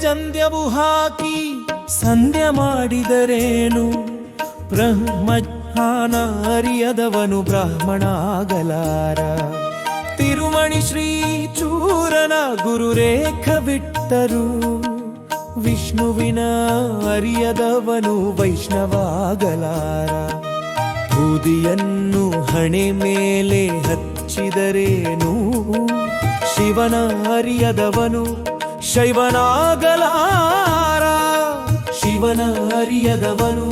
ಜಂದ್ಯವು ಹಾಕಿ ಸಂಧ್ಯಾ ಮಾಡಿದರೇನು ಬ್ರಹ್ಮಜ್ಞಾನ ಅರಿಯದವನು ಬ್ರಾಹ್ಮಣ ಆಗಲಾರ. ತಿರುಮಣಿ ಶ್ರೀ ಚೂರನ ಗುರುರೇಖ ಬಿಟ್ಟರು ವಿಷ್ಣುವಿನ ಅರಿಯದವನು ವೈಷ್ಣವಾಗಲಾರ. ಬೂದಿಯನ್ನು ಹಣೆ ಮೇಲೆ ಹಚ್ಚಿದರೇನು ಶಿವನ ಅರಿಯದವನು ಶೈವನಾಗಲಾರ. ಶಿವನ ಅರಿಯದವನು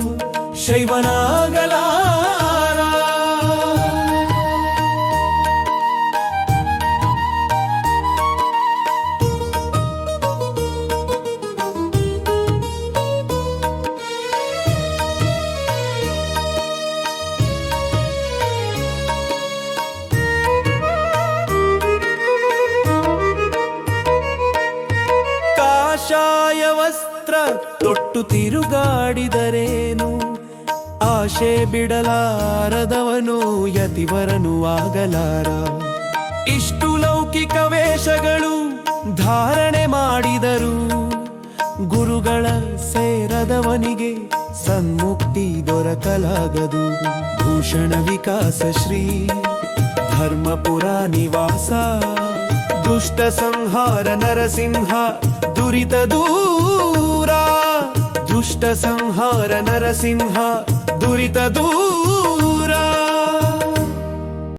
ಶೈವನಾಗಲಾರ. ಕಾಷಾಯ ವಸ್ತ್ರ ತೊಟ್ಟು ತಿರುಗಾಡಿದರೇನು ಆಶೆ ಬಿಡಲಾರದವನು ಯತಿವರನು ಆಗಲಾರ. ಇಷ್ಟು ಲೌಕಿಕ ವೇಷಗಳು ಧಾರಣೆ ಮಾಡಿದರು ಗುರುಗಳ ಸೇರದವನಿಗೆ ಸನ್ಮುಕ್ತಿ ದೊರಕಲಾಗದು. ಭೂಷಣ ವಿಕಾಸ ಶ್ರೀ ಧರ್ಮಪುರ ನಿವಾಸ ದುಷ್ಟ ಸಂಹಾರ ನರಸಿಂಹ ದುರಿತ ದೂರ. ದುಷ್ಟ ಸಂಹಾರ ನರಸಿಂಹ ದುರಿತ ದೂರ.